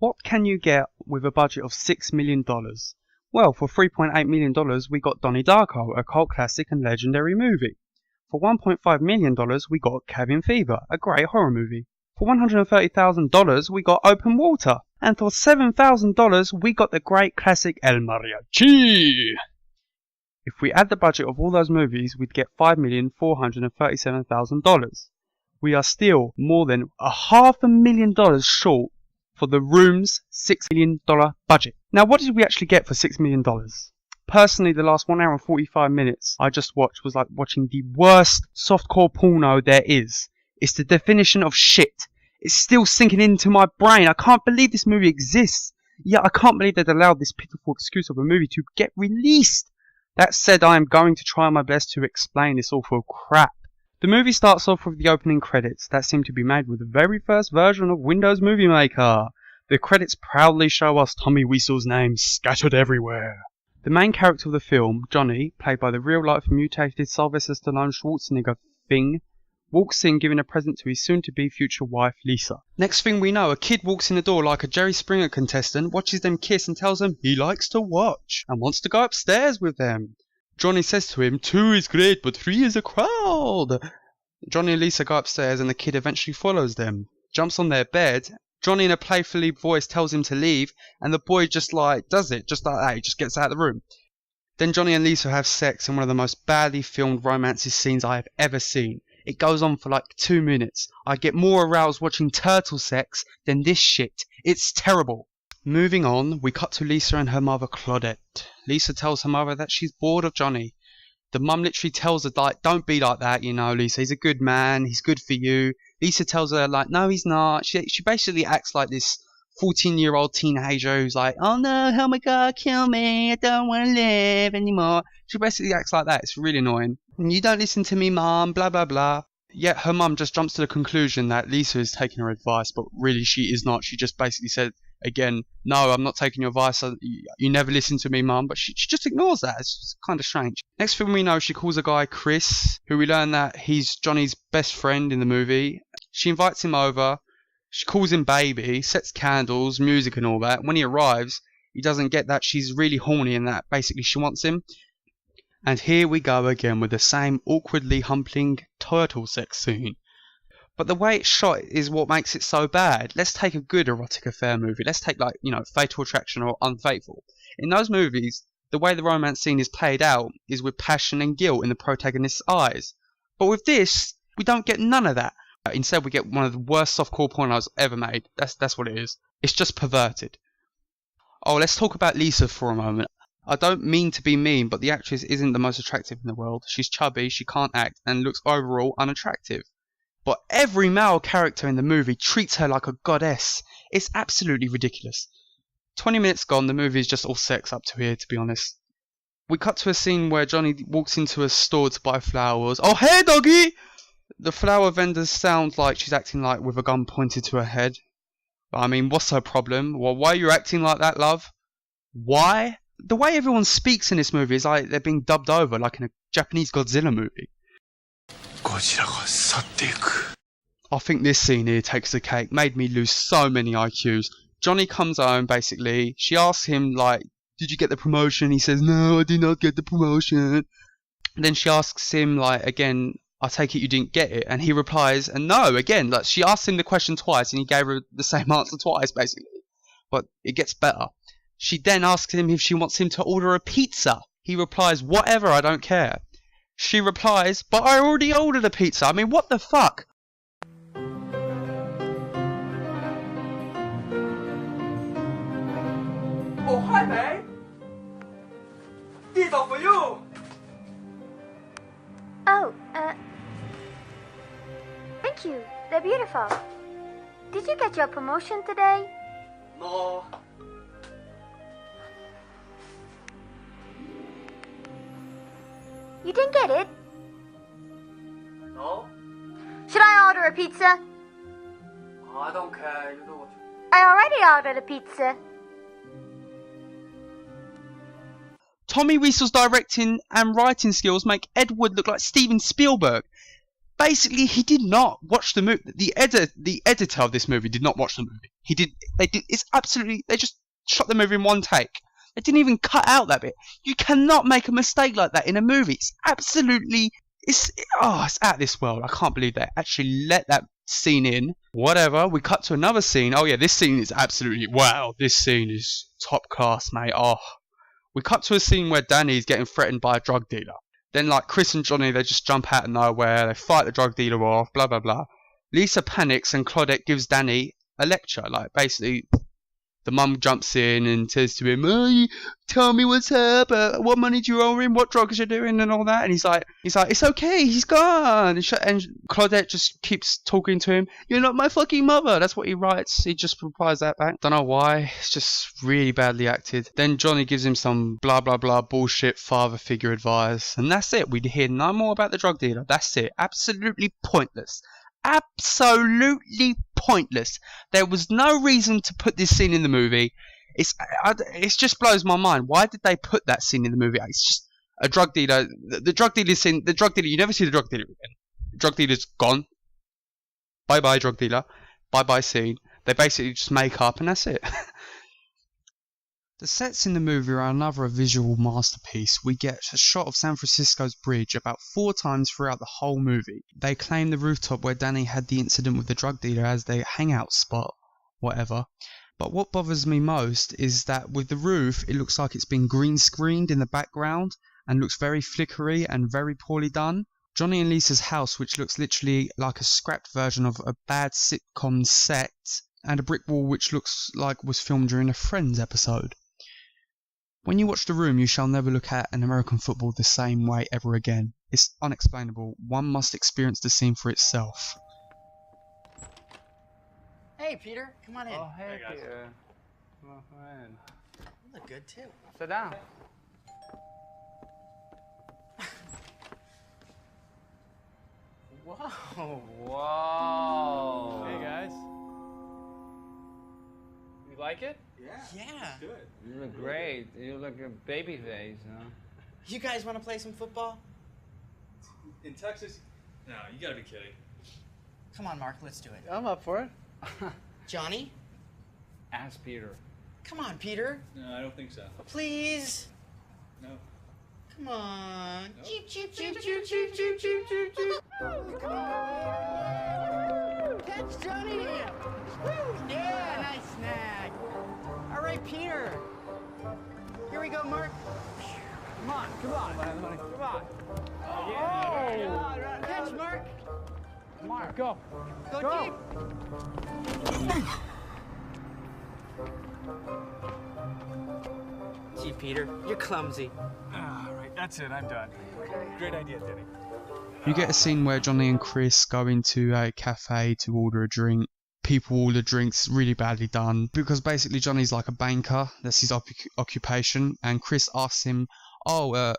What can you get with a budget of $6 million? Well, for $3.8 million we got Donnie Darko, a cult classic and legendary movie. For $1.5 million we got Cabin Fever, a great horror movie. For $130,000 we got Open Water. And for $7,000 we got the great classic El Mariachi. If we add the budget of all those movies, we'd get $5,437,000. We are still more than $500,000 short for The Room's $6 million budget. Now, what did we actually get for $6 million? Personally, the last 1 hour and 45 minutes I just watched was like watching the worst softcore porno there is. It's the definition of shit. It's still sinking into my brain. I can't believe this movie exists. Yeah, I can't believe they'd allowed this pitiful excuse of a movie to get released. That said, I am going to try my best to explain this awful crap. The movie starts off with the opening credits that seem to be made with the very first version of Windows Movie Maker. The credits proudly show us Tommy Weasel's name scattered everywhere. The main character of the film, Johnny, played by the real-life mutated Sylvester Stallone Schwarzenegger thing, walks in giving a present to his soon-to-be future wife, Lisa. Next thing we know, a kid walks in the door like a Jerry Springer contestant, watches them kiss and tells them he likes to watch and wants to go upstairs with them. Johnny says to him, 2 is great, but 3 is a crowd. Johnny and Lisa go upstairs and the kid eventually follows them, jumps on their bed. Johnny in a playfully voice tells him to leave, and the boy just does it, just like that, he just gets out of the room. Then Johnny and Lisa have sex in one of the most badly filmed romances scenes I have ever seen. It goes on for like 2 minutes. I get more aroused watching turtle sex than this shit. It's terrible. Moving on, we cut to Lisa and her mother Claudette. Lisa tells her mother that she's bored of Johnny. The mum literally tells her, like, don't be like that, you know, Lisa. He's a good man. He's good for you. Lisa tells her, like, no, he's not. She basically acts like this 14-year-old teenager who's like, oh no, oh my god, kill me. I don't want to live anymore. She basically acts like that. It's really annoying. You don't listen to me, mum, blah, blah, blah. Yet her mum just jumps to the conclusion that Lisa is taking her advice, but really she is not. She just basically said, again, no, I'm not taking your advice. You never listen to me, mum. But she just ignores that. It's kind of strange. Next thing we know, she calls a guy Chris, who we learn that he's Johnny's best friend in the movie. She invites him over. She calls him baby, sets candles, music and all that. When he arrives, he doesn't get that she's really horny and that basically she wants him. And here we go again with the same awkwardly humping turtle sex scene. But the way it's shot is what makes it so bad. Let's take a good erotic affair movie. Let's take, like, you know, Fatal Attraction or Unfaithful. In those movies, the way the romance scene is played out is with passion and guilt in the protagonist's eyes. But with this, we don't get none of that. Instead, we get one of the worst softcore pornos ever made. That's what it is. It's just perverted. Oh, let's talk about Lisa for a moment. I don't mean to be mean, but the actress isn't the most attractive in the world. She's chubby, she can't act, and looks overall unattractive. But every male character in the movie treats her like a goddess. It's absolutely ridiculous. 20 minutes gone, the movie is just all sex up to here, to be honest. We cut to a scene where Johnny walks into a store to buy flowers. Oh, hey, doggy! The flower vendor sounds like she's acting like with a gun pointed to her head. I mean, what's her problem? Well, why are you acting like that, love? Why? The way everyone speaks in this movie is like they're being dubbed over, like in a Japanese Godzilla movie. I think this scene here takes the cake. Made me lose so many IQs. Johnny comes home, basically. She asks him, like, did you get the promotion? He says, no, I did not get the promotion. And then she asks him, like, again, I take it you didn't get it. And he replies, and no, again, like, she asked him the question twice and he gave her the same answer twice, basically. But it gets better. She then asks him if she wants him to order a pizza. He replies, whatever, I don't care. She replies, but I already ordered a pizza. I mean, what the fuck? Oh, hi, babe. These are for you. Oh, thank you. They're beautiful. Did you get your promotion today? No. You didn't get it? No? Should I order a pizza? I don't care. You do what you... I already ordered a pizza. Tommy Weasel's directing and writing skills make Ed Wood look like Steven Spielberg. Basically, he did not watch the movie. The editor of this movie did not watch the movie. He did. They did. It's absolutely. They just shot the movie in one take. They didn't even cut out that bit. You cannot make a mistake like that in a movie. It's absolutely. It's out this world. I can't believe they actually let that scene in. Whatever. We cut to another scene. Oh yeah, this scene is absolutely wow. This scene is top class, mate. Oh. We cut to a scene where Danny's getting threatened by a drug dealer. Then, like, Chris and Johnny, they just jump out of nowhere. They fight the drug dealer off, blah, blah, blah. Lisa panics and Claudette gives Danny a lecture. Like, basically, the mum jumps in and says to him, oh, tell me what's up. What money do you owe him? What drugs are you doing? And all that. And he's like, it's okay. He's gone. And Claudette just keeps talking to him. You're not my fucking mother. That's what he writes. He just replies that back. Don't know why. It's just really badly acted. Then Johnny gives him some blah, blah, blah bullshit father figure advice. And that's it. We hear no more about the drug dealer. That's it. Absolutely pointless. Absolutely pointless. There was no reason to put this scene in the movie. It just blows my mind. Why did they put that scene in the movie? It's just a drug dealer. The drug dealer scene. The drug dealer. You never see the drug dealer again. The drug dealer's gone. Bye bye drug dealer. Bye bye scene. They basically just make up and that's it. The sets in the movie are another visual masterpiece. We get a shot of San Francisco's bridge about 4 times throughout the whole movie. They claim the rooftop where Danny had the incident with the drug dealer as their hangout spot, whatever. But what bothers me most is that with the roof, it looks like it's been green screened in the background and looks very flickery and very poorly done. Johnny and Lisa's house, which looks literally like a scrapped version of a bad sitcom set, and a brick wall which looks like was filmed during a Friends episode. When you watch The Room, you shall never look at an American football the same way ever again. It's unexplainable. One must experience the scene for itself. Hey, Peter, come on in. Oh, hey, Peter. Come on. You look good, too. Sit down. Whoa. Whoa. Hey, guys. You like it? Yeah. Good. You look great. You look a baby face, huh? You guys want to play some football? In Texas? No, you gotta be kidding. Come on, Mark, let's do it. I'm up for it. Johnny? Ask Peter. Come on, Peter. No, I don't think so. Please. No. Come on. Nope. Cheep, cheep, cheep, cheep, cheep, cheep, cheep, cheep, cheep. Come on. Catch Johnny. Yeah, nice snag. All right, Peter. Here we go, Mark. Come on, come on. Come on. Oh! Catch, Mark. Mark, go. Go deep. Gee, Peter, you're clumsy. All right, that's it. I'm done. Great idea, Denny. You get a scene where Johnny and Chris go into a cafe to order a drink. People order drinks, really badly done. Because basically Johnny's like a banker. That's his occupation. And Chris asks him, so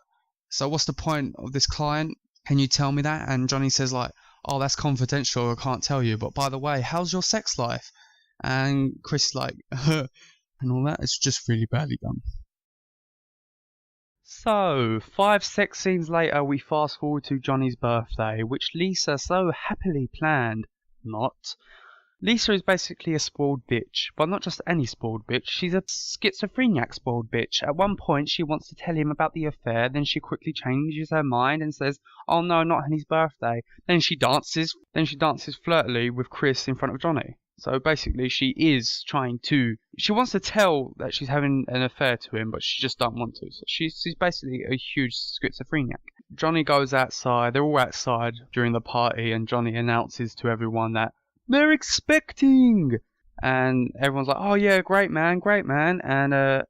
what's the point of this client? Can you tell me that? And Johnny says like, oh, that's confidential. I can't tell you. But by the way, how's your sex life? And Chris is like, and all that. It's just really badly done. So, 5 sex scenes later, we fast forward to Johnny's birthday, which Lisa so happily planned. Not. Lisa is basically a spoiled bitch, but not just any spoiled bitch, she's a schizophrenic spoiled bitch. At one point she wants to tell him about the affair, then she quickly changes her mind and says, oh no, not on his birthday. Then she dances flirtily with Chris in front of Johnny. So basically she wants to tell that she's having an affair to him, but she just don't want to. So she's basically a huge schizophrenic. Johnny goes outside, they're all outside during the party, and Johnny announces to everyone that they're expecting! And everyone's like, oh yeah, great man. And her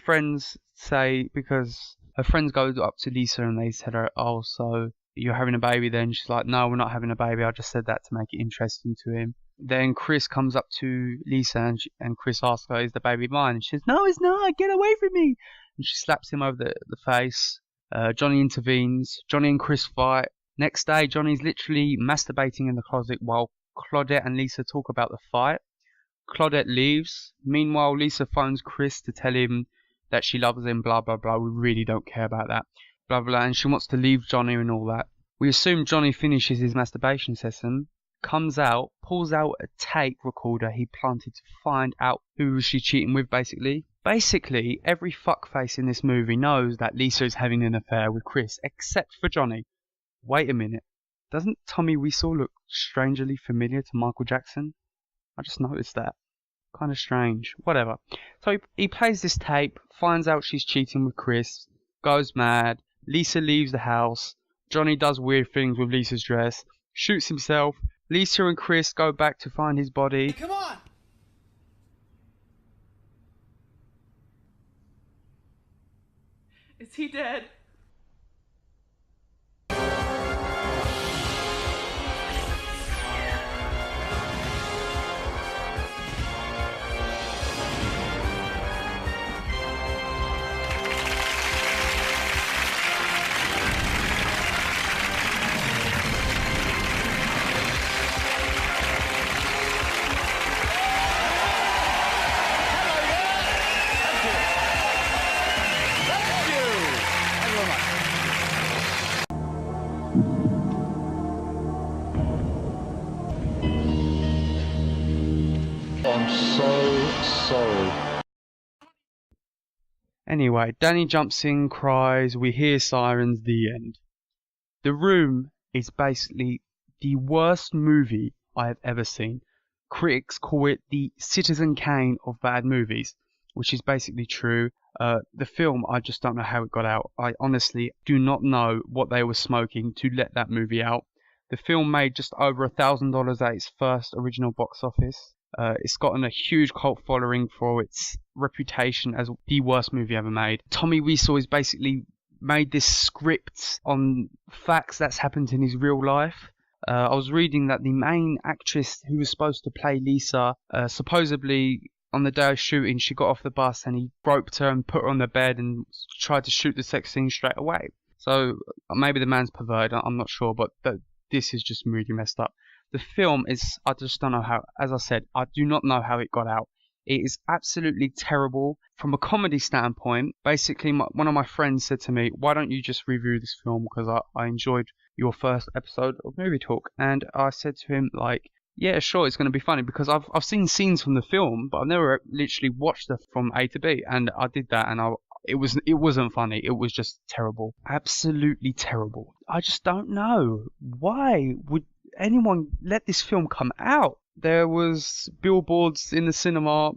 friends say, because her friends go up to Lisa and they said her, oh, so you're having a baby then? She's like, no, we're not having a baby. I just said that to make it interesting to him. Then Chris comes up to Lisa and Chris asks her, is the baby mine? And she says, no, it's not. Get away from me. And she slaps him over the face. Johnny intervenes. Johnny and Chris fight. Next day, Johnny's literally masturbating in the closet while Claudette and Lisa talk about the fight. Claudette leaves. Meanwhile, Lisa phones Chris to tell him that she loves him, blah, blah, blah. We really don't care about that. Blah, blah, and she wants to leave Johnny and all that. We assume Johnny finishes his masturbation session, comes out, pulls out a tape recorder he planted to find out who was she cheating with, basically. Basically, every fuckface in this movie knows that Lisa is having an affair with Chris, except for Johnny. Wait a minute. Doesn't Tommy Wiseau look strangely familiar to Michael Jackson? I just noticed that. Kind of strange. Whatever. So he plays this tape, finds out she's cheating with Chris, goes mad, Lisa leaves the house, Johnny does weird things with Lisa's dress, shoots himself, Lisa and Chris go back to find his body. Come on! Is he dead? I'm so sorry. Anyway, Danny jumps in, cries, we hear sirens, the end. The Room is basically the worst movie I have ever seen. Critics call it the Citizen Kane of bad movies, which is basically true. The film, I just don't know how it got out. I honestly do not know what they were smoking to let that movie out. The film made just over $1,000 at its first original box office. It's gotten a huge cult following for its reputation as the worst movie ever made. Tommy Wiseau has basically made this script on facts that's happened in his real life. I was reading that the main actress who was supposed to play Lisa, supposedly on the day of shooting, she got off the bus and he groped her and put her on the bed and tried to shoot the sex scene straight away. So maybe the man's perverted, I'm not sure, but this is just really messed up. The film is, I just don't know how, as I said, I do not know how it got out. It is absolutely terrible. From a comedy standpoint, basically one of my friends said to me, why don't you just review this film, because I enjoyed your first episode of Movie Talk. And I said to him, like, yeah, sure, it's going to be funny, because I've seen scenes from the film, but I've never literally watched it from A to B. And I did that, and it wasn't funny. It was just terrible. Absolutely terrible. I just don't know. Why would anyone let this film come out? There was billboards in the cinema,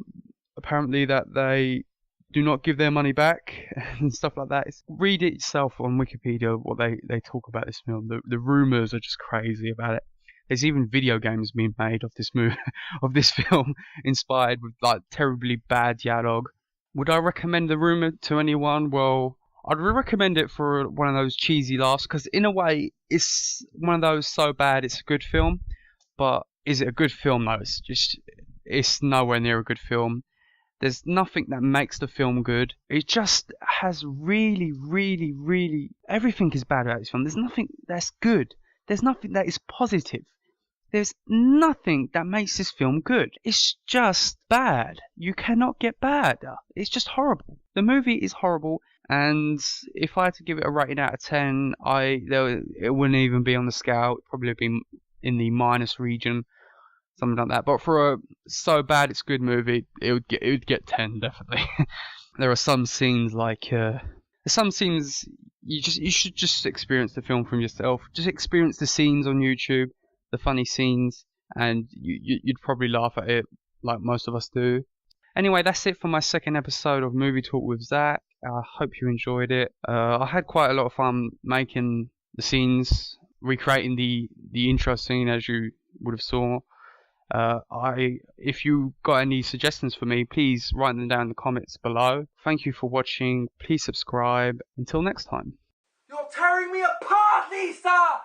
apparently, that they do not give their money back and stuff like that. Read it yourself on Wikipedia, what they talk about this film. The rumours are just crazy about it. There's even video games being made of this movie, of this film, inspired with like terribly bad dialogue. Would I recommend The Room to anyone? Well, I'd recommend it for one of those cheesy laughs, because in a way, it's one of those so bad it's a good film. But is it a good film? No, it's nowhere near a good film. There's nothing that makes the film good. It just has really, really, really, everything is bad about this film. There's nothing that's good. There's nothing that is positive. There's nothing that makes this film good. It's just bad. You cannot get bad. It's just horrible. The movie is horrible, and if I had to give it a rating out of 10, it wouldn't even be on the scale. It'd probably be in the minus region, something like that. But for a so bad it's good movie, it would get 10 definitely. There are some scenes you should just experience the film from yourself. Just experience the scenes on YouTube, the funny scenes, and you'd probably laugh at it like most of us do. Anyway, that's it for my second episode of Movie Talk with Zack. I hope you enjoyed it. I had quite a lot of fun making the scenes, recreating the intro scene, as you would have saw. If you got any suggestions for me, please write them down in the comments below. Thank you for watching. Please subscribe. Until next time. You're tearing me apart, Lisa!